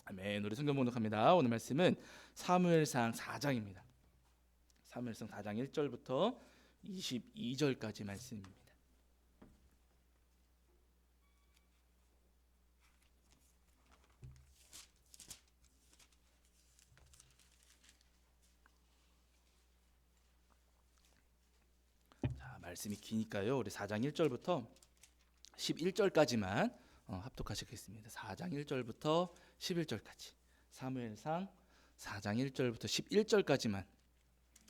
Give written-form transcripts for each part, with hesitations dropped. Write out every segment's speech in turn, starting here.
아멘. 우리 성경 봉독합니다. 오늘 말씀은 사무엘상 4장입니다. 사무엘상 4장 1절부터 22절까지 말씀입니다. 자, 말씀이 기니까요. 우리 4장 1절부터 11절까지만 합독하시겠습니다. 4장 1절부터 11절까지. 사무엘상 4장 1절부터 11절까지만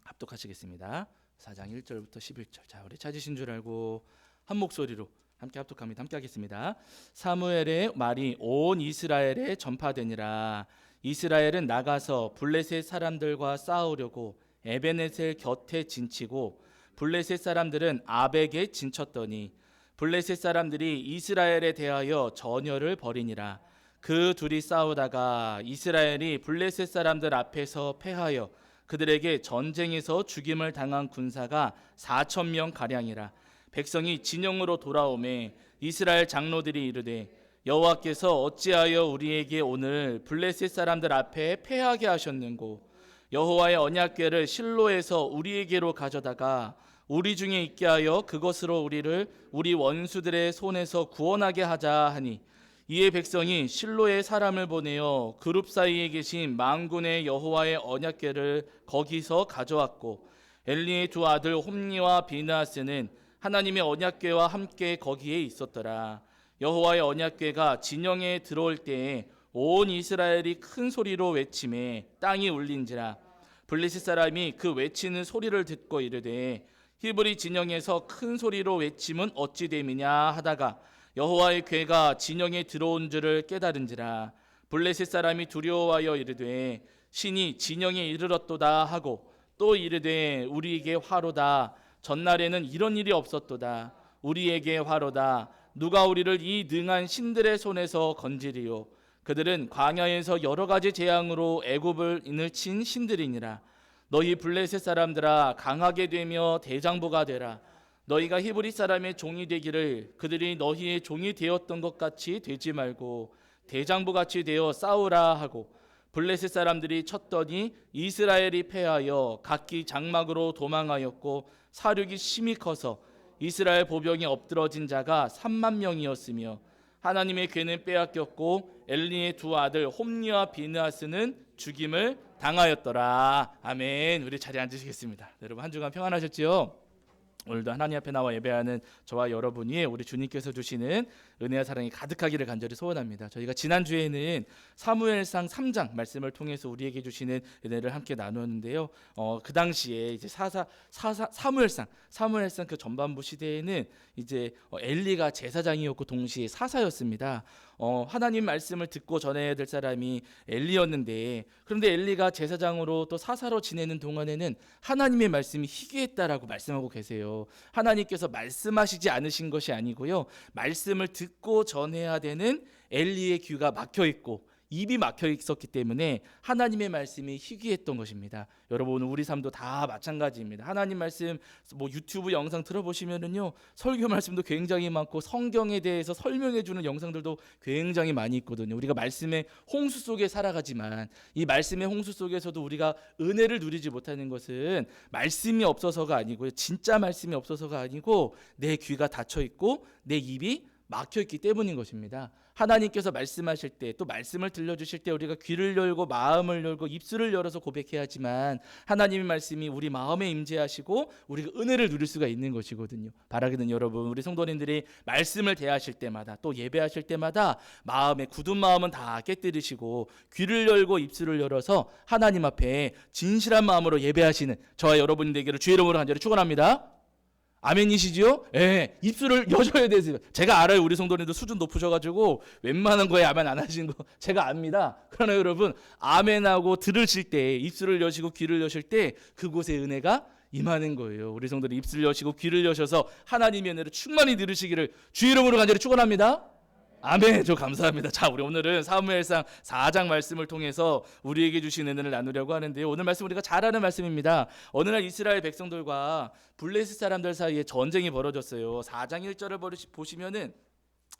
합독하시겠습니다. 4장 1절부터 11절. 자, 우리 찾으신 줄 알고 한 목소리로 함께 합독합니다. 함께 하겠습니다. 사무엘의 말이 온 이스라엘에 전파되니라. 이스라엘은 나가서 블레셋 사람들과 싸우려고 에베네셀 곁에 진치고 블레셋 사람들은 아벡에 진쳤더니 블레셋 사람들이 이스라엘에 대하여 전열을 벌이니라. 그 둘이 싸우다가 이스라엘이 블레셋 사람들 앞에서 패하여 그들에게 전쟁에서 죽임을 당한 군사가 4,000명 가량이라. 백성이 진영으로 돌아오매 이스라엘 장로들이 이르되 여호와께서 어찌하여 우리에게 오늘 블레셋 사람들 앞에 패하게 하셨는고 여호와의 언약궤를 실로에서 우리에게로 가져다가 우리 중에 있게 하여 그것으로 우리를 우리 원수들의 손에서 구원하게 하자 하니 이에 백성이 실로에 사람을 보내어 그룹 사이에 계신 만군의 여호와의 언약궤를 거기서 가져왔고 엘리의 두 아들 홈니와 비느하스는 하나님의 언약궤와 함께 거기에 있었더라. 여호와의 언약궤가 진영에 들어올 때에 온 이스라엘이 큰 소리로 외치매 땅이 울린지라. 블레셋 사람이 그 외치는 소리를 듣고 이르되 히브리 진영에서 큰 소리로 외침은 어찌 됨이냐 하다가 여호와의 궤가 진영에 들어온 줄을 깨달은지라. 블레셋 사람이 두려워하여 이르되 신이 진영에 이르렀도다 하고 또 이르되 우리에게 화로다. 전날에는 이런 일이 없었도다. 우리에게 화로다. 누가 우리를 이 능한 신들의 손에서 건지리요. 그들은 광야에서 여러 가지 재앙으로 애굽을 인을 친 신들이니라. 너희 블레셋 사람들아 강하게 되며 대장부가 되라. 너희가 히브리 사람의 종이 되기를 그들이 너희의 종이 되었던 것 같이 되지 말고 대장부같이 되어 싸우라 하고 블레셋 사람들이 쳤더니 이스라엘이 패하여 각기 장막으로 도망하였고 사륙이 심히 커서 이스라엘 보병이 엎드러진 자가 3만 명이었으며 하나님의 궤는 빼앗겼고 엘리의 두 아들 홈니와 비느하스는 죽임을 당하였더라. 아멘. 우리 자리에 앉으시겠습니다. 여러분 한 주간 평안하셨지요? 오늘도 하나님 앞에 나와 예배하는 저와 여러분 위에 우리 주님께서 주시는 은혜와 사랑이 가득하기를 간절히 소원합니다. 저희가 지난주에는 사무엘상 3장 말씀을 통해서 우리에게 주시는 은혜를 함께 나누었는데요. 그 당시에 이제 사무엘상 그 전반부 시대에는 이제 엘리가 제사장이었고 동시에 사사였습니다. 하나님 말씀을 듣고 전해야 될 사람이 엘리였는데 그런데 엘리가 제사장으로 또 사사로 지내는 동안에는 하나님의 말씀이 희귀했다라고 말씀하고 계세요. 하나님께서 말씀하시지 않으신 것이 아니고요. 말씀을 듣고 전해야 되는 엘리의 귀가 막혀 있고 입이 막혀 있었기 때문에 하나님의 말씀이 희귀했던 것입니다. 여러분 우리 삶도 다 마찬가지입니다. 하나님 말씀 뭐 유튜브 영상 들어보시면은요 설교 말씀도 굉장히 많고 성경에 대해서 설명해 주는 영상들도 굉장히 많이 있거든요. 우리가 말씀의 홍수 속에 살아가지만 이 말씀의 홍수 속에서도 우리가 은혜를 누리지 못하는 것은 말씀이 없어서가 아니고요. 진짜 말씀이 없어서가 아니고 내 귀가 닫혀 있고 내 입이 막혀있기 때문인 것입니다. 하나님께서 말씀하실 때 또 말씀을 들려주실 때 우리가 귀를 열고 마음을 열고 입술을 열어서 고백해야 하지만 하나님의 말씀이 우리 마음에 임재하시고 우리가 은혜를 누릴 수가 있는 것이거든요. 바라기는 여러분 우리 성도님들이 말씀을 대하실 때마다 또 예배하실 때마다 마음에 굳은 마음은 다 깨뜨리시고 귀를 열고 입술을 열어서 하나님 앞에 진실한 마음으로 예배하시는 저와 여러분 되기를 주의 이름으로 간절히 축원합니다. 아멘이시지요? 예, 입술을 여셔야 되세요. 제가 알아요. 우리 성도님들 수준 높으셔가지고 웬만한 거에 아멘 안 하시는 거 제가 압니다. 그러나 여러분 아멘하고 들으실 때 입술을 여시고 귀를 여실 때 그곳에 은혜가 임하는 거예요. 우리 성도들 입술을 여시고 귀를 여셔서 하나님의 은혜를 충만히 들으시기를 주의 이름으로 간절히 축원합니다. 아멘. 저 감사합니다. 자, 우리 오늘은 사무엘상 4장 말씀을 통해서 우리에게 주신 은혜를 나누려고 하는데요. 오늘 말씀 우리가 잘 아는 말씀입니다. 어느 날 이스라엘 백성들과 블레셋 사람들 사이에 전쟁이 벌어졌어요. 4장 1절을 보시면은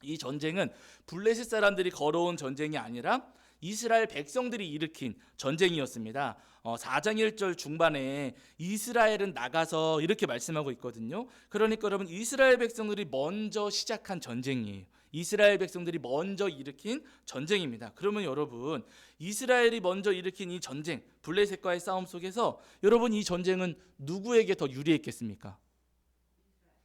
이 전쟁은 블레셋 사람들이 걸어온 전쟁이 아니라 이스라엘 백성들이 일으킨 전쟁이었습니다. 4장 1절 중반에 이스라엘은 나가서 이렇게 말씀하고 있거든요. 그러니까 여러분 이스라엘 백성들이 먼저 시작한 전쟁이에요. 이스라엘 백성들이 먼저 일으킨 전쟁입니다. 그러면 여러분 이스라엘이 먼저 일으킨 이 전쟁, 블레셋과의 싸움 속에서 여러분 이 전쟁은 누구에게 더 유리했겠습니까?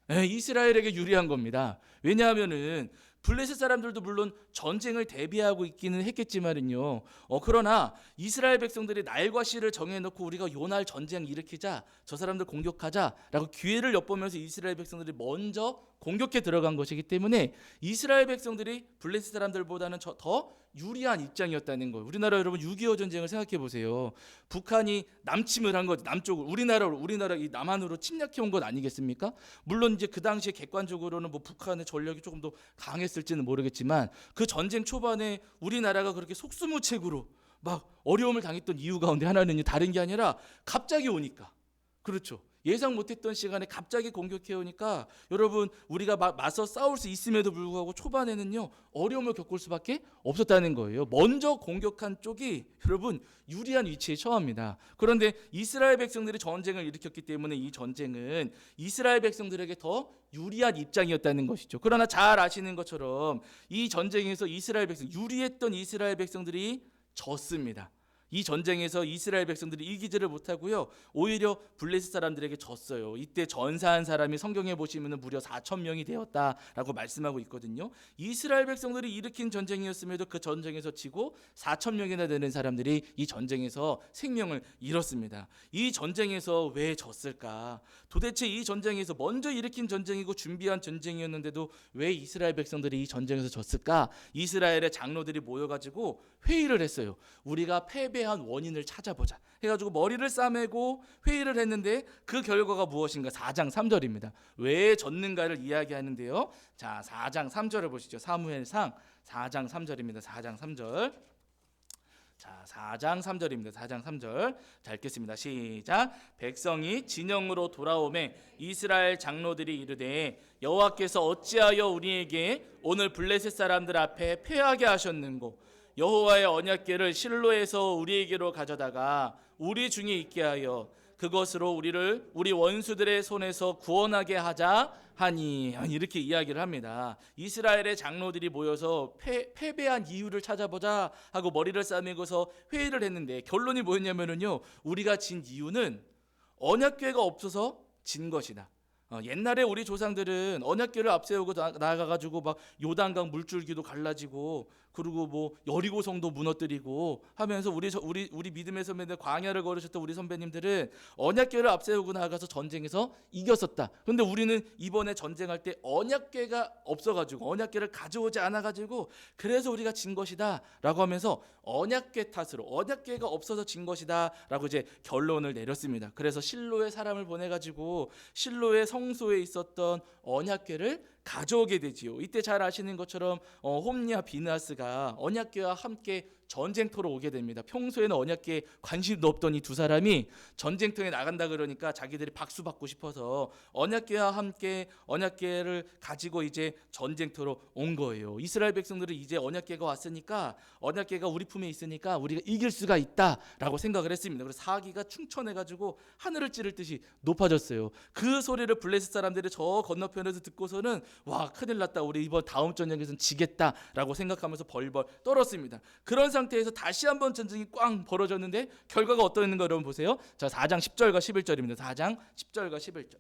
네, 이스라엘에게 유리한 겁니다. 왜냐하면은 블레셋 사람들도 물론 전쟁을 대비하고 있기는 했겠지만은요. 그러나 이스라엘 백성들이 날과 시를 정해놓고 우리가 요날 전쟁 일으키자, 저 사람들 공격하자라고 기회를 엿보면서 이스라엘 백성들이 먼저 공격해 들어간 것이기 때문에 이스라엘 백성들이 블레셋 사람들보다는 더 유리한 입장이었다는 거예요. 우리나라 여러분 6.25 전쟁을 생각해 보세요. 북한이 남침을 한 거죠. 남쪽으로 우리나라 이 남한으로 침략해 온 것 아니겠습니까? 물론 이제 그 당시에 객관적으로는 뭐 북한의 전력이 조금 더 강했을지는 모르겠지만 그 전쟁 초반에 우리나라가 그렇게 속수무책으로 막 어려움을 당했던 이유 가운데 하나는 다른 게 아니라 갑자기 오니까, 그렇죠. 예상 못했던 시간에 갑자기 공격해 오니까 여러분 우리가 맞서 싸울 수 있음에도 불구하고 초반에는요 어려움을 겪을 수밖에 없었다는 거예요. 먼저 공격한 쪽이 여러분 유리한 위치에 처합니다. 그런데 이스라엘 백성들이 전쟁을 일으켰기 때문에 이 전쟁은 이스라엘 백성들에게 더 유리한 입장이었다는 것이죠. 그러나 잘 아시는 것처럼 이 전쟁에서 유리했던 이스라엘 백성들이 졌습니다. 이 전쟁에서 이스라엘 백성들이 이기지를 못하고요. 오히려 블레셋 사람들에게 졌어요. 이때 전사한 사람이 성경에 보시면 무려 4,000명이 되었다라고 말씀하고 있거든요. 이스라엘 백성들이 일으킨 전쟁이었음에도 그 전쟁에서 지고 4,000명이나 되는 사람들이 이 전쟁에서 생명을 잃었습니다. 이 전쟁에서 왜 졌을까? 도대체 이 전쟁에서 먼저 일으킨 전쟁이고 준비한 전쟁이었는데도 왜 이스라엘 백성들이 이 전쟁에서 졌을까? 이스라엘의 장로들이 모여가지고 회의를 했어요. 우리가 패배한 원인을 찾아보자 해가지고 머리를 싸매고 회의를 했는데 그 결과가 무엇인가? 4장 3절입니다. 왜 졌는가를 이야기하는데요. 자, 4장 3절을 보시죠. 사무엘상 4장 3절입니다. 4장 3절. 자, 4장 3절입니다. 4장 3절. 자, 읽겠습니다. 시작. 백성이 진영으로 돌아오매 이스라엘 장로들이 이르되 여호와께서 어찌하여 우리에게 오늘 블레셋 사람들 앞에 패하게 하셨는고 여호와의 언약궤를 실로에서 우리에게로 가져다가 우리 중에 있게 하여 그것으로 우리 원수들의 손에서 구원하게 하자 하니, 이렇게 이야기를 합니다. 이스라엘의 장로들이 모여서 패배한 이유를 찾아보자 하고 머리를 싸매고서 회의를 했는데 결론이 뭐였냐면요, 우리가 진 이유는 언약궤가 없어서 진 것이다. 옛날에 우리 조상들은 언약궤를 앞세우고 나가가지고 막 요단강 물줄기도 갈라지고 그리고 뭐 여리고성도 무너뜨리고 하면서 우리 믿음의 선배들 광야를 걸으셨던 우리 선배님들은 언약궤를 앞세우고 나가서 전쟁에서 이겼었다. 그런데 우리는 이번에 전쟁할 때 언약궤가 없어가지고 언약궤를 가져오지 않아가지고 그래서 우리가 진 것이다라고 하면서 언약궤 탓으로 언약궤가 없어서 진 것이다라고 이제 결론을 내렸습니다. 그래서 실로의 사람을 보내가지고 실로의 성소에 있었던 언약궤를 가져오게 되지요. 이때 잘 아시는 것처럼 홈리와 비느하스가 언약궤와 함께 전쟁터로 오게 됩니다. 평소에는 언약궤에 관심도 없던 이 두 사람이 전쟁터에 나간다 그러니까 자기들이 박수 받고 싶어서 언약궤와 함께 언약궤를 가지고 이제 전쟁터로 온 거예요. 이스라엘 백성들은 이제 언약궤가 왔으니까 언약궤가 우리 품에 있으니까 우리가 이길 수가 있다라고 생각을 했습니다. 그래서 사기가 충천해가지고 하늘을 찌를 듯이 높아졌어요. 그 소리를 블레셋 사람들이 저 건너편에서 듣고서는 와, 큰일 났다, 우리 이번 다음 전쟁에서는 지겠다라고 생각하면서 벌벌 떨었습니다. 그런 상태에서 다시 한번 전쟁이 꽝 벌어졌는데 결과가 어떠했는가 여러분 보세요. 자, 4장 10절과 11절입니다. 4장 10절과 11절.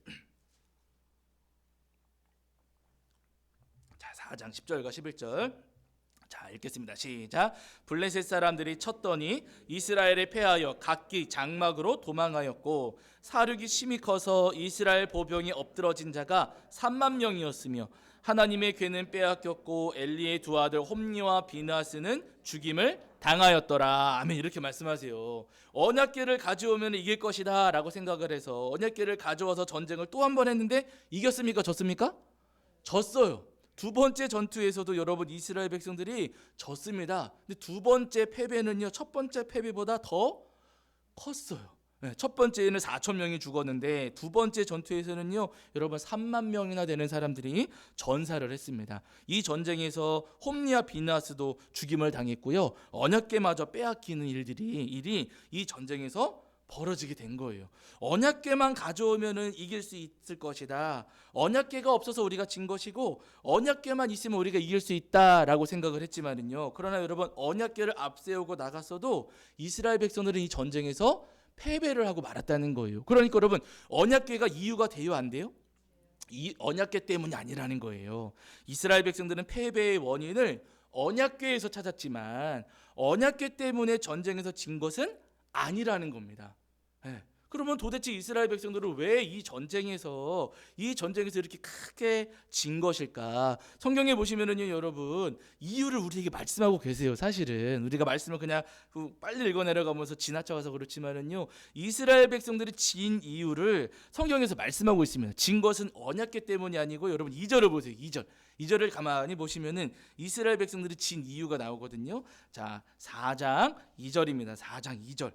자, 4장 10절과 11절. 자, 읽겠습니다. 시작. 블레셋 사람들이 쳤더니 이스라엘에 패하여 각기 장막으로 도망하였고 사륙이 심히 커서 이스라엘 보병이 엎드러진 자가 3만 명이었으며 하나님의 궤는 빼앗겼고 엘리의 두 아들 홈리와 비느하스는 죽임을 당하였더라. 아멘. 이렇게 말씀하세요. 언약궤를 가져오면 이길 것이다 라고 생각을 해서 언약궤를 가져와서 전쟁을 또 한 번 했는데 이겼습니까? 졌습니까? 졌어요. 두 번째 전투에서도 여러분 이스라엘 백성들이 졌습니다. 근데 두 번째 패배는요, 첫 번째 패배보다 더 컸어요. 첫 번째에는 4천 명이 죽었는데 두 번째 전투에서는요, 여러분 3만 명이나 되는 사람들이 전사를 했습니다. 이 전쟁에서 홈리와 비나스도 죽임을 당했고요, 언약궤마저 빼앗기는 일이 이 전쟁에서 벌어지게 된 거예요. 언약궤만 가져오면은 이길 수 있을 것이다. 언약궤가 없어서 우리가 진 것이고 언약궤만 있으면 우리가 이길 수 있다라고 생각을 했지만은요. 그러나 여러분, 언약궤를 앞세우고 나갔어도 이스라엘 백성들은 이 전쟁에서 패배를 하고 말았다는 거예요. 그러니까 여러분, 언약궤가 이유가 돼요, 안 돼요? 이 언약궤 때문이 아니라는 거예요. 이스라엘 백성들은 패배의 원인을 언약궤에서 찾았지만 언약궤 때문에 전쟁에서 진 것은 아니라는 겁니다. 그러면 도대체 이스라엘 백성들은 왜 이 전쟁에서 이렇게 크게 진 것일까? 성경에 보시면은요, 여러분, 이유를 우리에게 말씀하고 계세요. 사실은 우리가 말씀을 그냥 빨리 읽어 내려가면서 지나쳐가서 그렇지만은요, 이스라엘 백성들이 진 이유를 성경에서 말씀하고 있습니다. 진 것은 언약궤 때문이 아니고, 여러분 2절을 보세요. 2절을 가만히 보시면은 이스라엘 백성들이 진 이유가 나오거든요. 자, 4장 2절입니다. 4장 2절.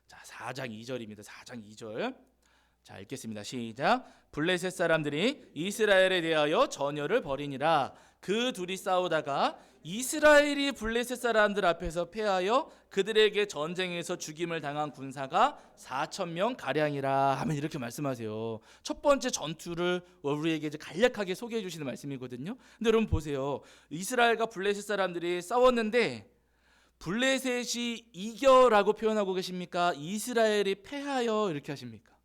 자, 4장 2절입니다. 4장 2절. 자, 읽겠습니다. 시작. 블레셋 사람들이 이스라엘에 대하여 전열을 벌이니라. 그 둘이 싸우다가 이스라엘이 블레셋 사람들 앞에서 패하여 그들에게 전쟁에서 죽임을 당한 군사가 4천 명 가량이라 하면 이렇게 말씀하세요. 첫 번째 전투를 우리에게 이제 간략하게 소개해 주시는 말씀이거든요. 근데 여러분 보세요. 이스라엘과 블레셋 사람들이 싸웠는데 블레셋이 이겨라고 표현하고 계십니까? 이스라엘이 패하여 이렇게 하십니까?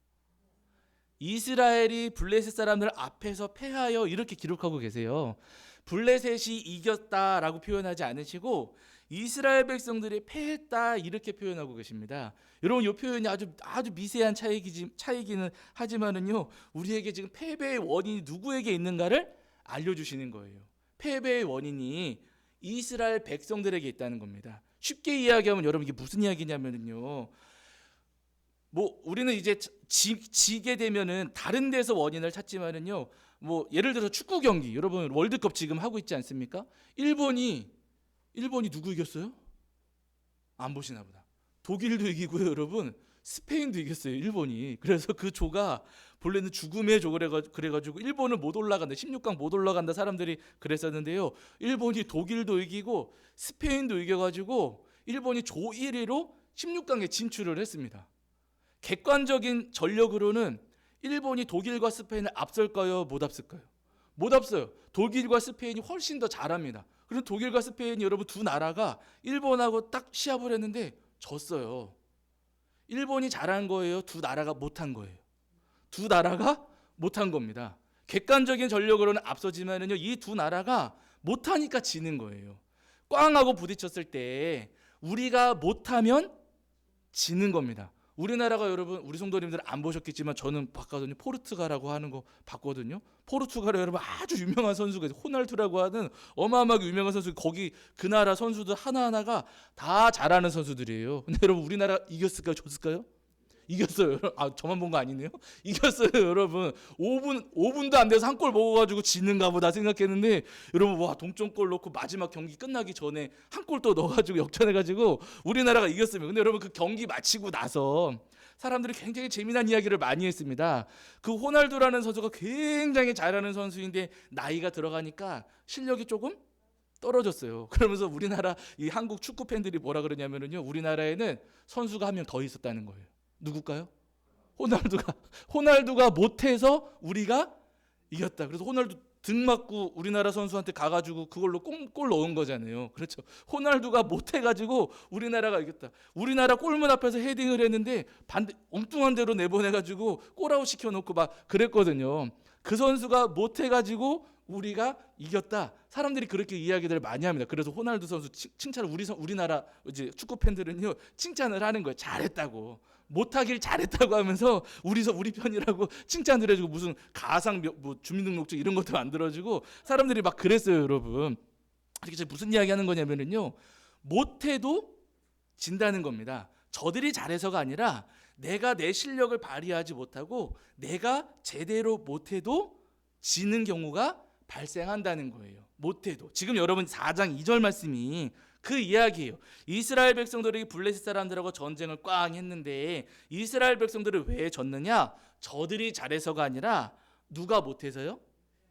이스라엘이 블레셋 사람들 앞에서 패하여 이렇게 기록하고 계세요. 블레셋이 이겼다라고 표현하지 않으시고 이스라엘 백성들이 패했다 이렇게 표현하고 계십니다. 여러분, 이 표현이 아주 미세한 차이기는 하지만은요, 우리에게 지금 패배의 원인이 누구에게 있는가를 알려주시는 거예요. 패배의 원인이 이스라엘 백성들에게 있다는 겁니다. 쉽게 이야기하면 여러분, 이게 무슨 이야기냐면요, 우리는 이제 지게 되면은 다른 데서 원인을 찾지만은요, 예를 들어서 축구 경기, 여러분 월드컵 지금 하고 있지 않습니까? 일본이 누구 이겼어요? 안 보시나 보다. 독일도 이기고요, 여러분. 스페인도 이겼어요, 일본이. 그래서 그 조가 본래는 죽음의 조 그래가지고 일본은 못 올라간다, 16강 못 올라간다 사람들이 그랬었는데요, 일본이 독일도 이기고 스페인도 이겨가지고 일본이 조 1위로 16강에 진출을 했습니다. 객관적인 전력으로는 일본이 독일과 스페인을 앞설까요, 못 앞설까요? 못 앞서요. 독일과 스페인이 훨씬 더 잘합니다. 그리고 독일과 스페인이, 여러분, 두 나라가 일본하고 딱 시합을 했는데 졌어요. 일본이 잘한 거예요, 두 나라가 못한 거예요? 두 나라가 못한 겁니다. 객관적인 전력으로는 앞서지만은요, 이 두 나라가 못하니까 지는 거예요. 꽝하고 부딪혔을 때 우리가 못하면 지는 겁니다. 우리나라가, 여러분, 우리 성도님들은 안 보셨겠지만 저는 봤거든요. 포르투갈이라고 하는 거 봤거든요. 포르투갈에 여러분 아주 유명한 선수가 있어요. 호날두라고 하는 어마어마하게 유명한 선수, 거기 그 나라 선수들 하나하나가 다 잘하는 선수들이에요. 근데 여러분, 우리나라 이겼을까요, 졌을까요? 이겼어요. 저만 본 거 아니네요. 이겼어요, 여러분. 5분도 안 돼서 한 골 먹어가지고 지는가 보다 생각했는데, 여러분, 와, 동점골 넣고 마지막 경기 끝나기 전에 한 골 또 넣어가지고 역전해가지고 우리나라가 이겼습니다. 근데 여러분, 그 경기 마치고 나서 사람들이 굉장히 재미난 이야기를 많이 했습니다. 그 호날두라는 선수가 굉장히 잘하는 선수인데 나이가 들어가니까 실력이 조금 떨어졌어요. 그러면서 우리나라 이 한국 축구 팬들이 뭐라 그러냐면요, 우리나라에는 선수가 한 명 더 있었다는 거예요. 누굴까요? 호날두가 못해서 우리가 이겼다. 그래서 호날두 등 맞고 우리나라 선수한테 가가지고 그걸로 골 넣은 거잖아요. 그렇죠. 호날두가 못해가지고 우리나라가 이겼다. 우리나라 골문 앞에서 헤딩을 했는데 엉뚱한 대로 내보내가지고 골아웃 시켜놓고 막 그랬거든요. 그 선수가 못해가지고 우리가 이겼다. 사람들이 그렇게 이야기들을 많이 합니다. 그래서 호날두 선수 칭찬을 우리나라 이제 축구 팬들은요, 칭찬을 하는 거예요. 잘했다고. 못하길 잘했다고 하면서 우리 편이라고 칭찬을 해주고 무슨 가상 주민등록증 이런 것도 만들어주고 사람들이 막 그랬어요, 여러분. 이게 무슨 이야기하는 거냐면요, 못해도 진다는 겁니다. 저들이 잘해서가 아니라 내가 내 실력을 발휘하지 못하고 내가 제대로 못해도 지는 경우가 발생한다는 거예요. 못해도. 지금 여러분 4장 2절 말씀이 그 이야기예요. 이스라엘 백성들이 블레셋 사람들하고 전쟁을 꽝 했는데 이스라엘 백성들이 왜 졌느냐? 저들이 잘해서가 아니라 누가 못해서요?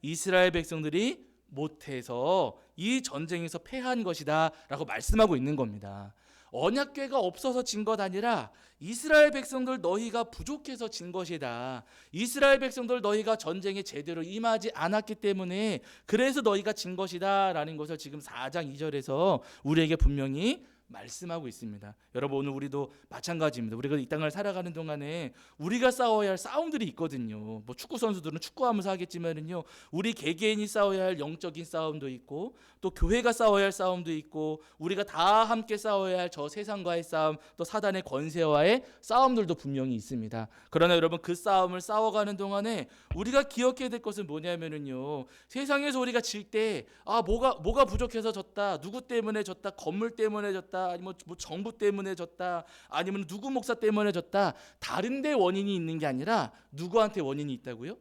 이스라엘 백성들이 못해서 이 전쟁에서 패한 것이다 라고 말씀하고 있는 겁니다. 언약궤가 없어서 진 것 아니라 이스라엘 백성들 너희가 부족해서 진 것이다. 이스라엘 백성들 너희가 전쟁에 제대로 임하지 않았기 때문에 그래서 너희가 진 것이다 라는 것을 지금 4장 2절에서 우리에게 분명히 말씀하고 있습니다. 여러분 오늘 우리도 마찬가지입니다. 우리가 이 땅을 살아가는 동안에 우리가 싸워야 할 싸움들이 있거든요. 뭐 축구 선수들은 축구하면서 하겠지만은요, 우리 개개인이 싸워야 할 영적인 싸움도 있고 또 교회가 싸워야 할 싸움도 있고 우리가 다 함께 싸워야 할 저 세상과의 싸움, 또 사단의 권세와의 싸움들도 분명히 있습니다. 그러나 여러분 그 싸움을 싸워가는 동안에 우리가 기억해야 될 것은 뭐냐면은요, 세상에서 우리가 질 때 뭐가 부족해서 졌다, 누구 때문에 졌다, 건물 때문에 졌다, 아니면 뭐 정부 때문에 졌다, 아니면 누구 목사 때문에 졌다, 다른 데 원인이 있는 게 아니라 누구한테 원인이 있다고요?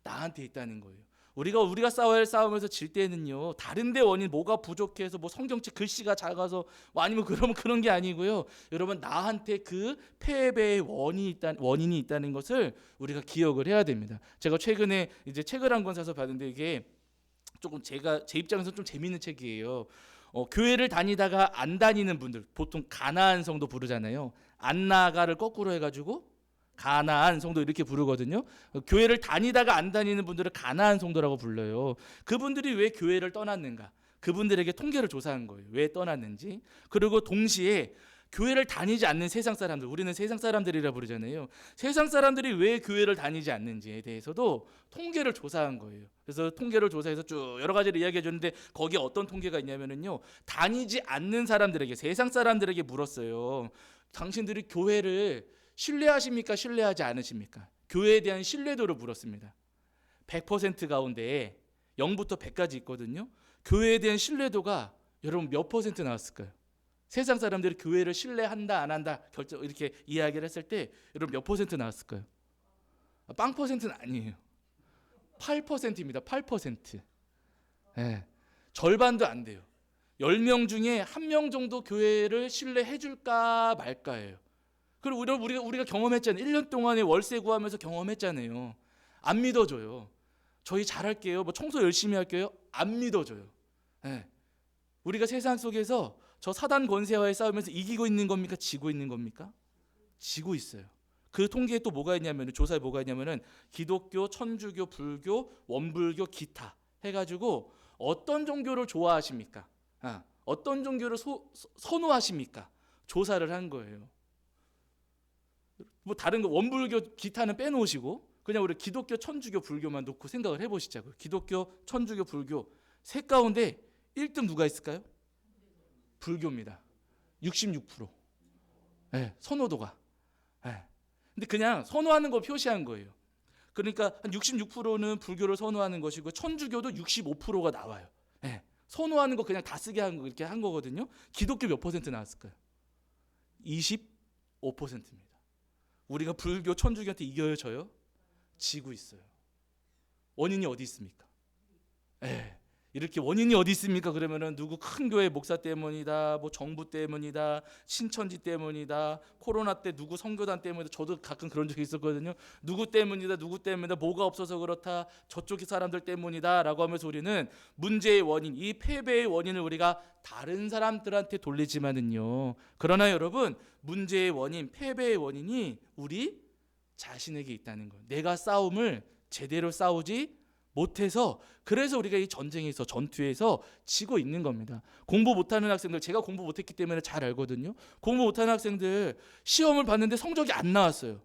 나한테 있다는 거예요. 우리가 싸워야 할 싸움에서 질 때는요, 다른 데 원인, 뭐가 부족해서 뭐 성경책 글씨가 작아서 뭐 아니면 그런 게 아니고요. 여러분 나한테 그 패배의 원인이 있다는 것을 우리가 기억을 해야 됩니다. 제가 최근에 이제 책을 한 권 사서 봤는데 이게 조금 제 입장에서 좀 재미있는 책이에요. 교회를 다니다가 안 다니는 분들, 보통 가나안 성도 부르잖아요. 안나가를 거꾸로 해가지고 가나안 성도 이렇게 부르거든요. 교회를 다니다가 안 다니는 분들을 가나안 성도라고 불러요. 그분들이 왜 교회를 떠났는가? 그분들에게 통계를 조사한 거예요. 왜 떠났는지. 그리고 동시에 교회를 다니지 않는 세상 사람들, 우리는 세상 사람들이라 부르잖아요. 세상 사람들이 왜 교회를 다니지 않는지에 대해서도 통계를 조사한 거예요. 그래서 통계를 조사해서 쭉 여러 가지를 이야기해 줬는데 거기에 어떤 통계가 있냐면요, 다니지 않는 사람들에게, 세상 사람들에게 물었어요. 당신들이 교회를 신뢰하십니까? 신뢰하지 않으십니까? 교회에 대한 신뢰도를 물었습니다. 100% 가운데 0부터 100까지 있거든요. 교회에 대한 신뢰도가 여러분 몇 퍼센트 나왔을까요? 세상 사람들이 교회를 신뢰한다 안 한다 결정 이렇게 이야기를 했을 때 여러분 몇 퍼센트 나왔을까요? 빵 퍼센트는 아니에요. 8%입니다. 8%. 네. 절반도 안 돼요. 10명 중에 1명 정도 교회를 신뢰해 줄까 말까예요. 그리고 우리가 경험했잖아요. 1년 동안에 월세 구하면서 경험했잖아요. 안 믿어줘요. 저희 잘할게요. 뭐 청소 열심히 할게요. 안 믿어줘요. 네. 우리가 세상 속에서 저 사단 권세와의 싸우면서 이기고 있는 겁니까? 지고 있는 겁니까? 지고 있어요. 그 통계에 또 뭐가 있냐면, 조사에 뭐가 있냐면은 기독교, 천주교, 불교, 원불교, 기타 해가지고 어떤 종교를 좋아하십니까? 어떤 종교를 선호하십니까? 조사를 한 거예요. 뭐 다른 거 원불교, 기타는 빼놓으시고 그냥 우리 기독교, 천주교, 불교만 놓고 생각을 해보시자고요. 기독교, 천주교, 불교 셋 가운데 1등 누가 있을까요? 불교입니다. 66%. 네, 선호도가. 네. 근데 그냥 선호하는 걸 표시한 거예요. 그러니까 한 66%는 불교를 선호하는 것이고 천주교도 65%가 나와요. 네. 선호하는 거 그냥 다 쓰게 한 거, 이렇게 한 거거든요. 기독교 몇 퍼센트 나왔을까요? 25%입니다. 우리가 불교, 천주교한테 이겨요, 져요? 지고 있어요. 원인이 어디 있습니까? 이렇게 원인이 어디 있습니까? 그러면은 누구 큰 교회 목사 때문이다, 뭐 정부 때문이다, 신천지 때문이다, 코로나 때 누구 선교단 때문이다. 저도 가끔 그런 적이 있었거든요. 누구 때문이다, 뭐가 없어서 그렇다, 저쪽 사람들 때문이다라고 하면서 우리는 문제의 원인, 이 패배의 원인을 우리가 다른 사람들한테 돌리지만은요. 그러나 여러분, 문제의 원인, 패배의 원인이 우리 자신에게 있다는 거예요. 내가 싸움을 제대로 싸우지 못해서, 그래서 우리가 이 전쟁에서, 전투에서 지고 있는 겁니다. 공부 못하는 학생들, 제가 공부 못했기 때문에 잘 알거든요. 공부 못하는 학생들 시험을 봤는데 성적이 안 나왔어요.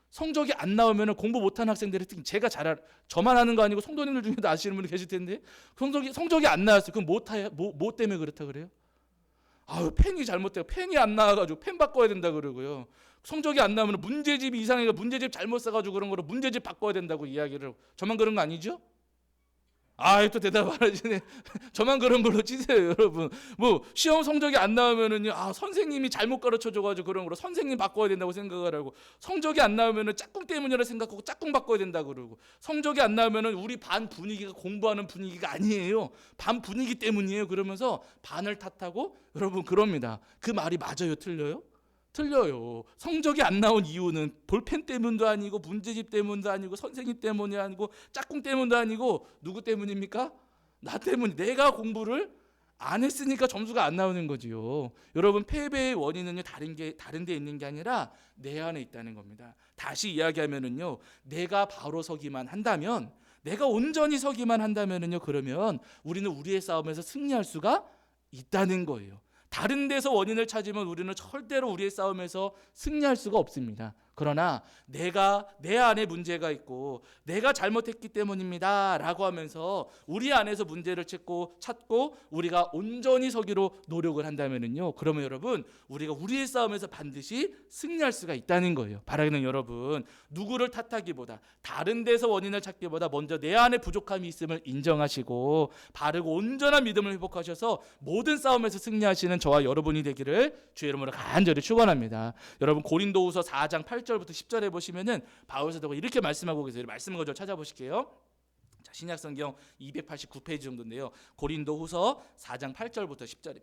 성적이 안 나오면 공부 못하는 학생들이, 제가 저만 아는 거 아니고 성도님들 중에도 아시는 분이 계실 텐데 성적이 안 나왔어요. 그럼 뭐 때문에 그렇다 그래요? 펜이 잘못돼요. 펜이 안 나와가지고 펜 바꿔야 된다 그러고요. 성적이 안 나오면 문제집이 이상해가 문제집 잘못 써가지고 그런 거로 문제집 바꿔야 된다고 이야기를. 저만 그런 거 아니죠? 또 대답 안 하시네. 저만 그런 걸로 치세요, 여러분. 뭐 시험 성적이 안 나오면은요, 선생님이 잘못 가르쳐 줘가지고 그런 거로 선생님 바꿔야 된다고 생각을 하고, 성적이 안 나오면은 짝꿍 때문이라 생각하고 짝꿍 바꿔야 된다 그러고, 성적이 안 나오면은 우리 반 분위기가 공부하는 분위기가 아니에요. 반 분위기 때문이에요. 그러면서 반을 탓하고 여러분 그럽니다. 그 말이 맞아요, 틀려요? 틀려요. 성적이 안 나온 이유는 볼펜 때문도 아니고 문제집 때문도 아니고 선생님 때문이 아니고 짝꿍 때문도 아니고 누구 때문입니까? 나 때문. 내가 공부를 안 했으니까 점수가 안 나오는 거지요. 여러분 패배의 원인은요 다른 데 있는 게 아니라 내 안에 있다는 겁니다. 다시 이야기하면은요 내가 바로 서기만 한다면, 내가 온전히 서기만 한다면은요 그러면 우리는 우리의 싸움에서 승리할 수가 있다는 거예요. 다른 데서 원인을 찾으면 우리는 절대로 우리의 싸움에서 승리할 수가 없습니다. 그러나 내가 내 안에 문제가 있고 내가 잘못했기 때문입니다 라고 하면서 우리 안에서 문제를 찾고 우리가 온전히 서기로 노력을 한다면요, 그러면 여러분 우리가 우리의 싸움에서 반드시 승리할 수가 있다는 거예요. 바라기는 여러분 누구를 탓하기보다 다른 데서 원인을 찾기보다 먼저 내 안에 부족함이 있음을 인정하시고 바르고 온전한 믿음을 회복하셔서 모든 싸움에서 승리하시는 저와 여러분이 되기를 주의 이름으로 간절히 축원합니다. 여러분 고린도후서 4장 8절부터 10절에 보시면은 바울 사도가 이렇게 말씀하고 계세요. 말씀 거절 찾아보실게요. 자, 신약성경 289페이지 정도인데요. 고린도후서 4장 8절부터 10절입니다.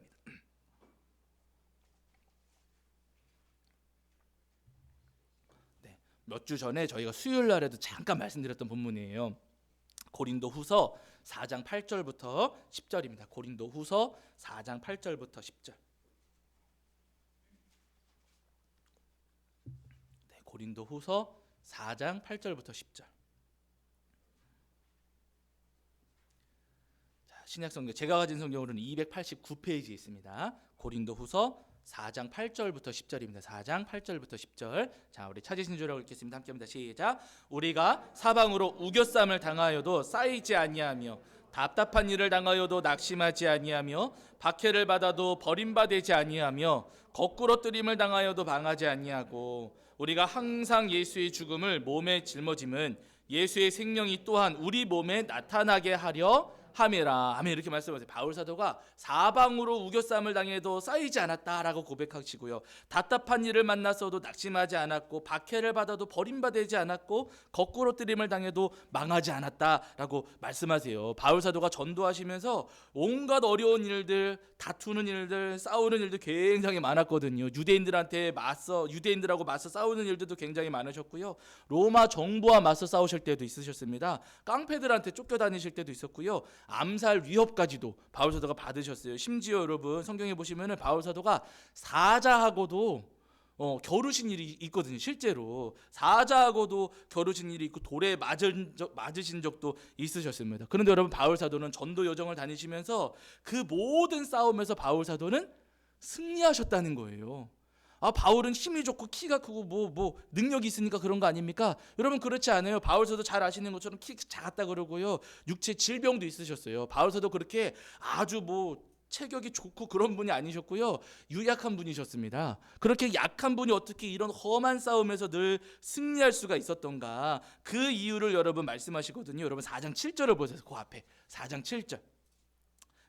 네, 몇 주 전에 저희가 수요일 날에도 잠깐 말씀드렸던 본문이에요. 고린도후서 4장 8절부터 10절입니다. 고린도후서 4장 8절부터 10절. 네, 고린도후서 4장 8절부터 10절. 자, 신약성경 제가 가진 성경으로는 289페이지에 있습니다. 고린도후서 4장 8절부터 10절입니다. 4장 8절부터 10절. 자, 우리 찾으신 줄 알고 읽겠습니다. 함께합니다. 시작. 우리가 사방으로 우겨쌈을 당하여도 쌓이지 아니하며 답답한 일을 당하여도 낙심하지 아니하며 박해를 받아도 버림받지 아니하며 거꾸로 뜨림을 당하여도 방하지 아니하고 우리가 항상 예수의 죽음을 몸에 짊어짐은 예수의 생명이 또한 우리 몸에 나타나게 하려 함이라. 아멘. 이렇게 말씀하세요. 바울 사도가 사방으로 우겨쌈을 당해도 쌓이지 않았다라고 고백하시고요. 답답한 일을 만났어도 낙심하지 않았고 박해를 받아도 버림받지 않았고 거꾸로 뜨림을 당해도 망하지 않았다라고 말씀하세요. 바울 사도가 전도하시면서 온갖 어려운 일들, 다투는 일들, 싸우는 일들 굉장히 많았거든요. 유대인들하고 맞서 싸우는 일들도 굉장히 많으셨고요. 로마 정부와 맞서 싸우실 때도 있으셨습니다. 깡패들한테 쫓겨다니실 때도 있었고요. 암살 위협까지도 바울 사도가 받으셨어요. 심지어 여러분 성경에 보시면은 바울 사도가 사자하고도 겨루신 일이 있거든요. 실제로 사자하고도 겨루신 일이 있고 돌에 맞으신 적도 있으셨습니다. 그런데 여러분 바울 사도는 전도 여정을 다니시면서 그 모든 싸움에서 바울 사도는 승리하셨다는 거예요. 바울은 힘이 좋고 키가 크고 뭐 능력이 있으니까 그런 거 아닙니까? 여러분 그렇지 않아요. 바울서도 잘 아시는 것처럼 키 작았다 그러고요. 육체 질병도 있으셨어요. 바울서도 그렇게 아주 체격이 좋고 그런 분이 아니셨고요. 유약한 분이셨습니다. 그렇게 약한 분이 어떻게 이런 험한 싸움에서 늘 승리할 수가 있었던가? 그 이유를 여러분 말씀하시거든요. 여러분 4장 7절을 보세요. 그 앞에 4장 7절.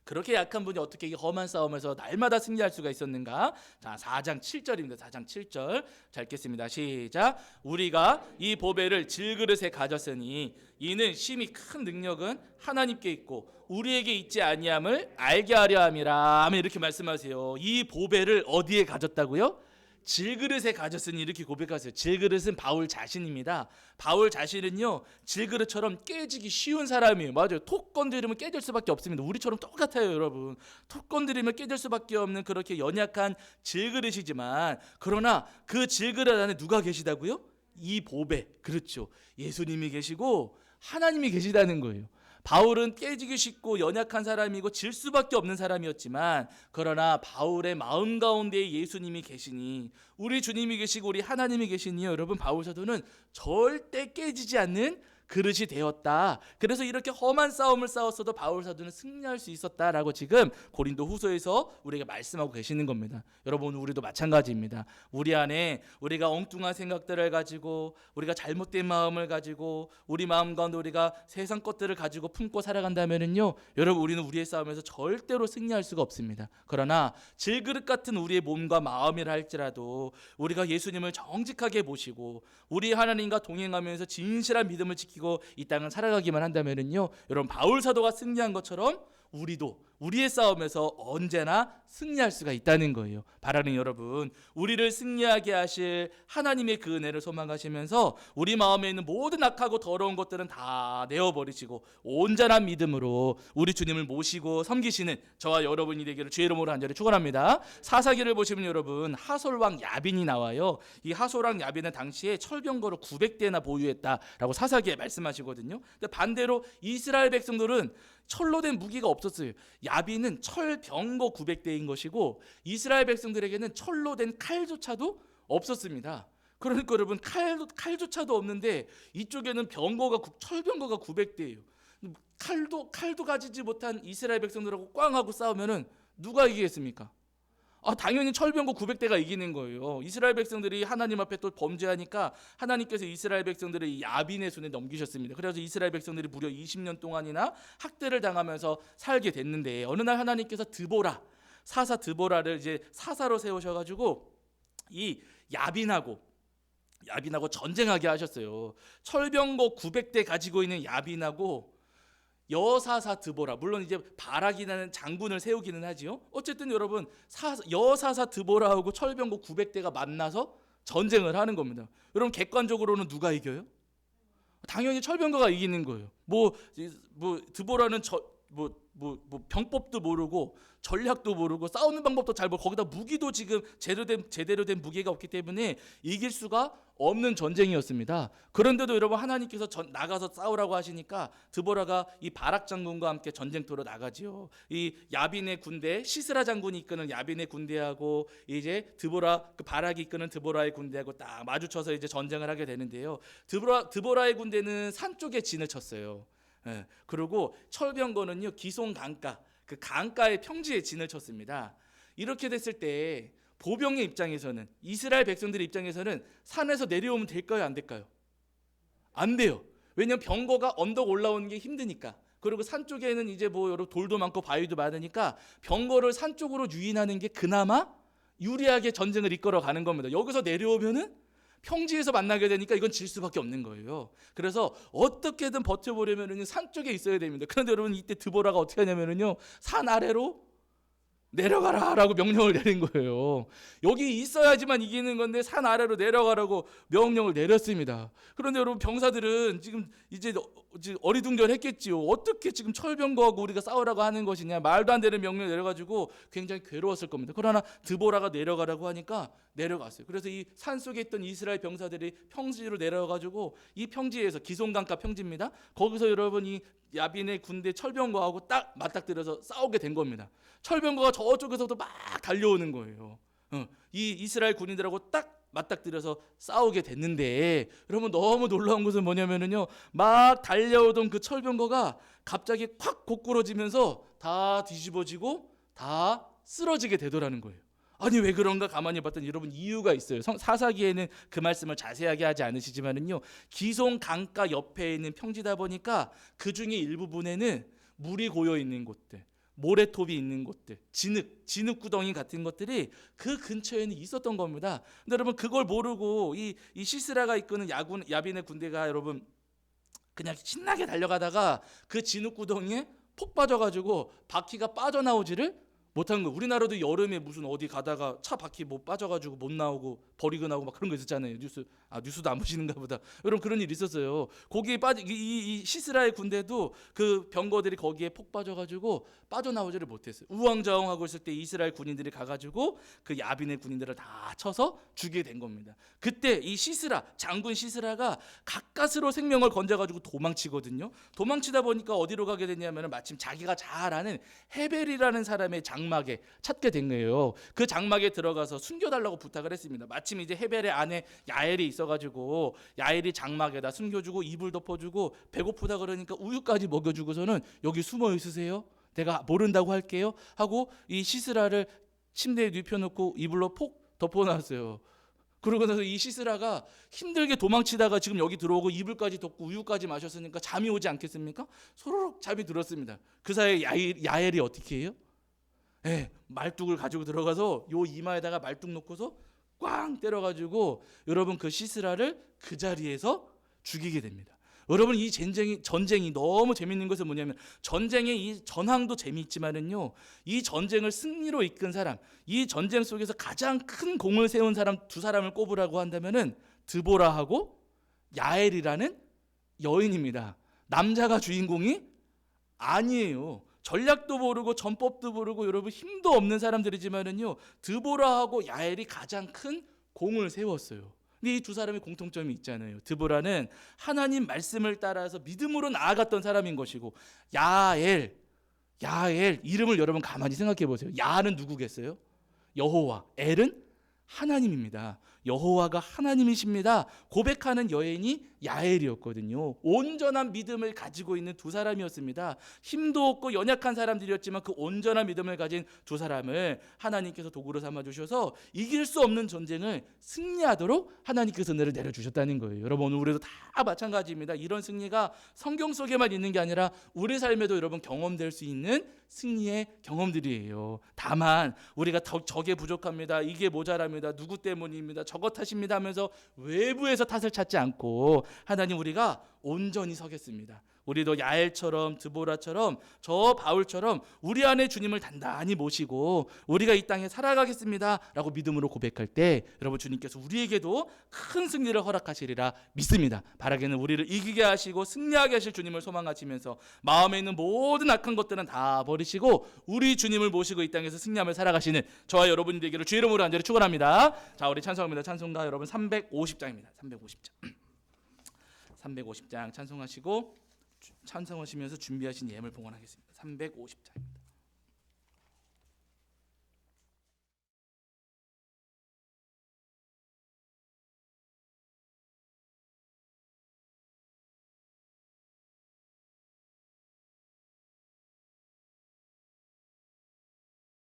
그렇게 약한 분이 어떻게 이 험한 싸움에서 날마다 승리할 수가 있었는가? 자, 4장 7절입니다. 4장 7절. 자, 읽겠습니다. 시작. 우리가 이 보배를 질그릇에 가졌으니 이는 심히 큰 능력은 하나님께 있고 우리에게 있지 아니함을 알게 하려 함이라. 아멘. 이렇게 말씀하세요. 이 보배를 어디에 가졌다고요? 질그릇에 가졌으니 이렇게 고백하세요. 질그릇은 바울 자신입니다. 바울 자신은요 질그릇처럼 깨지기 쉬운 사람이에요. 맞아요. 톡 건드리면 깨질 수밖에 없습니다. 우리처럼 똑같아요, 여러분. 톡 건드리면 깨질 수밖에 없는 그렇게 연약한 질그릇이지만, 그러나 그 질그릇 안에 누가 계시다고요? 이 보배, 그렇죠. 예수님이 계시고 하나님이 계시다는 거예요. 바울은 깨지기 쉽고 연약한 사람이고 질 수밖에 없는 사람이었지만, 그러나 바울의 마음 가운데 예수님이 계시니, 우리 주님이 계시고 우리 하나님이 계시니 여러분 바울 사도는 절대 깨지지 않는 그릇이 되었다. 그래서 이렇게 험한 싸움을 싸웠어도 바울 사도는 승리할 수 있었다라고 지금 고린도 후서에서 우리에게 말씀하고 계시는 겁니다. 여러분, 우리도 마찬가지입니다. 우리 안에 우리가 엉뚱한 생각들을 가지고, 우리가 잘못된 마음을 가지고, 우리 마음 가운데 우리가 세상 것들을 가지고 품고 살아간다면은요, 여러분, 우리는 우리의 싸움에서 절대로 승리할 수가 없습니다. 그러나 질그릇 같은 우리의 몸과 마음이라 할지라도 우리가 예수님을 정직하게 모시고 우리 하나님과 동행하면서 진실한 믿음을 지키고 이 땅을 살아가기만 한다면은요, 여러분, 바울 사도가 승리한 것처럼 우리도 우리의 싸움에서 언제나 승리할 수가 있다는 거예요. 바라는 여러분, 우리를 승리하게 하실 하나님의 그 은혜를 소망하시면서 우리 마음에 있는 모든 악하고 더러운 것들은 다 내어버리시고 온전한 믿음으로 우리 주님을 모시고 섬기시는 저와 여러분이 되기를 주의 이름으로 간절히 축원합니다. 사사기를 보시면 여러분, 하솔왕 야빈이 나와요. 이 하솔왕 야빈은 당시에 철병거를 900대나 보유했다라고 사사기에 말씀하시거든요. 근데 반대로 이스라엘 백성들은 철로 된 무기가 없었어요. 야빈은 철병거 900대인 것이고 이스라엘 백성들에게는 철로 된 칼조차도 없었습니다. 그러니까 여러분, 칼조차도 없는데 이쪽에는 철병거가 900대예요. 칼도 가지지 못한 이스라엘 백성들하고 꽝하고 싸우면은 누가 이기겠습니까? 당연히 철병거 900대가 이기는 거예요. 이스라엘 백성들이 하나님 앞에 또 범죄하니까 하나님께서 이스라엘 백성들을 이 야빈의 손에 넘기셨습니다. 그래서 이스라엘 백성들이 무려 20년 동안이나 학대를 당하면서 살게 됐는데, 어느 날 하나님께서 사사 드보라를 이제 사사로 세우셔가지고 이 야빈하고 전쟁하게 하셨어요. 철병거 900대 가지고 있는 야빈하고 여사사 드보라, 물론 이제 바락이라는 장군을 세우기는 하지요. 어쨌든 여러분, 여사사 드보라하고 철병거 900대가 만나서 전쟁을 하는 겁니다. 여러분, 객관적으로는 누가 이겨요? 당연히 철병거가 이기는 거예요. 드보라는 병법도 모르고 전략도 모르고 싸우는 방법도 잘 모르고 거기다 무기도 지금 제대로 된 무기가 없기 때문에 이길 수가 없는 전쟁이었습니다. 그런데도 여러분, 하나님께서 나가서 싸우라고 하시니까 드보라가 이 바락 장군과 함께 전쟁터로 나가지요. 이 야빈의 군대, 시스라 장군이 이끄는 야빈의 군대하고 이제 그 바락이 이끄는 드보라의 군대하고 딱 마주쳐서 이제 전쟁을 하게 되는데요. 드보라의 군대는 산 쪽에 진을 쳤어요. 그리고 철병거는요, 기손 강가, 그 강가의 평지에 진을 쳤습니다. 이렇게 됐을 때 보병의 입장에서는, 이스라엘 백성들의 입장에서는 산에서 내려오면 될까요, 안 될까요? 안 돼요. 왜냐하면 병거가 언덕 올라오는 게 힘드니까. 그리고 산 쪽에는 이제 여러 돌도 많고 바위도 많으니까 병거를 산 쪽으로 유인하는 게 그나마 유리하게 전쟁을 이끌어 가는 겁니다. 여기서 내려오면은 평지에서 만나게 되니까 이건 질 수밖에 없는 거예요. 그래서 어떻게든 버텨보려면 산 쪽에 있어야 됩니다. 그런데 여러분, 이때 드보라가 어떻게 하냐면요, 산 아래로 내려가라 라고 명령을 내린 거예요. 여기 있어야지만 이기는 건데 산 아래로 내려가라고 명령을 내렸습니다. 그런데 여러분, 병사들은 지금 이제 어리둥절했겠지요. 어떻게 지금 철병거하고 우리가 싸우라고 하는 것이냐, 말도 안 되는 명령을 내려가지고 굉장히 괴로웠을 겁니다. 그러나 드보라가 내려가라고 하니까 내려갔어요. 그래서 이 산 속에 있던 이스라엘 병사들이 평지로 내려가지고 이 평지에서, 기손강가 평지입니다. 거기서 여러분, 이 야빈의 군대 철병거하고 딱 맞닥뜨려서 싸우게 된 겁니다. 철병거가 저쪽에서도 막 달려오는 거예요. 이 이스라엘 군인들하고 딱 맞닥뜨려서 싸우게 됐는데, 여러분, 너무 놀라운 것은 뭐냐면요, 막 달려오던 그 철병거가 갑자기 콱 고꾸러지면서 다 뒤집어지고 다 쓰러지게 되더라는 거예요. 아니, 왜 그런가 가만히 봤더니 여러분, 이유가 있어요. 사사기에는 그 말씀을 자세하게 하지 않으시지만은요, 기손 강가 옆에 있는 평지다 보니까 그 중에 일부분에는 물이 고여 있는 곳들, 모래톱이 있는 곳들, 진흙 구덩이 같은 것들이 그 근처에는 있었던 겁니다. 근데 여러분, 그걸 모르고 이 시스라가 이끄는 야빈의 군대가 여러분 그냥 신나게 달려가다가 그 진흙 구덩이에 폭 빠져가지고 바퀴가 빠져나오지를 못한 거. 우리나라도 여름에 무슨 어디 가다가 차 바퀴 빠져가지고 못 나오고 버리고 나오고 막 그런 거 있었잖아요. 뉴스도 안 보시는가 보다. 여러분, 그런 일 있었어요. 거기에 이 시스라의 군대도 그 병거들이 거기에 폭 빠져가지고 빠져나오지를 못했어요. 우왕좌왕하고 있을 때 이스라엘 군인들이 가가지고 그 야빈의 군인들을 다 쳐서 죽이게 된 겁니다. 그때 이 장군 시스라가 가까스로 생명을 건져가지고 도망치거든요. 도망치다 보니까 어디로 가게 됐냐면 마침 자기가 잘 아는 헤벨이라는 사람의 장막 장막에 찾게 된 거예요. 그 장막에 들어가서 숨겨달라고 부탁을 했습니다. 마침 이제 헤벨의 아내 야엘이 있어가지고 야엘이 장막에다 숨겨주고 이불 덮어주고 배고프다 그러니까 우유까지 먹여주고서는 여기 숨어 있으세요. 내가 모른다고 할게요 하고 이 시스라를 침대에 눕혀놓고 이불로 폭 덮어놨어요. 그러고 나서 이 시스라가 힘들게 도망치다가 지금 여기 들어오고 이불까지 덮고 우유까지 마셨으니까 잠이 오지 않겠습니까? 소로록 잠이 들었습니다. 그 사이에 야엘이 어떻게 해요? 말뚝을 가지고 들어가서 요 이마에다가 말뚝 놓고서 꽝 때려가지고 여러분 그 시스라를 그 자리에서 죽이게 됩니다. 여러분 이 전쟁이 너무 재밌는 것은 뭐냐면 전쟁의 이 전황도 재미있지만은요, 이 전쟁을 승리로 이끈 사람, 이 전쟁 속에서 가장 큰 공을 세운 사람 두 사람을 꼽으라고 한다면은 드보라하고 야엘이라는 여인입니다. 남자가 주인공이 아니에요. 전략도 모르고 전법도 모르고 여러분 힘도 없는 사람들이지만은요, 드보라하고 야엘이 가장 큰 공을 세웠어요. 근데 이 두 사람의 공통점이 있잖아요. 드보라는 하나님 말씀을 따라서 믿음으로 나아갔던 사람인 것이고, 야엘 이름을 여러분 가만히 생각해 보세요. 야는 누구겠어요? 여호와. 엘은 하나님입니다. 여호와가 하나님이십니다 고백하는 여인이 야엘이었거든요. 온전한 믿음을 가지고 있는 두 사람이었습니다. 힘도 없고 연약한 사람들이었지만 그 온전한 믿음을 가진 두 사람을 하나님께서 도구로 삼아 주셔서 이길 수 없는 전쟁을 승리하도록 하나님께서 은혜를 내려주셨다는 거예요. 여러분 오늘 우리도 다 마찬가지입니다. 이런 승리가 성경 속에만 있는 게 아니라 우리 삶에도 여러분 경험될 수 있는 승리의 경험들이에요. 다만 우리가 저게 부족합니다, 이게 모자랍니다, 누구 때문입니다, 저것 탓입니다 하면서 외부에서 탓을 찾지 않고 하나님 우리가 온전히 서겠습니다. 우리도 야엘처럼 드보라처럼 저 바울처럼 우리 안에 주님을 단단히 모시고 우리가 이 땅에 살아가겠습니다 라고 믿음으로 고백할 때 여러분 주님께서 우리에게도 큰 승리를 허락하시리라 믿습니다. 바라기는 우리를 이기게 하시고 승리하게 하실 주님을 소망하시면서 마음에 있는 모든 악한 것들은 다 버리시고 우리 주님을 모시고 이 땅에서 승리하며 살아가시는 저와 여러분이 되기를 주의 이름으로 간절히 축원합니다. 자, 우리 찬송합니다. 찬송가 여러분 350장입니다. 350장 찬송하시고 찬송하시면서 준비하신 예물 봉헌하겠습니다. 350장입니다.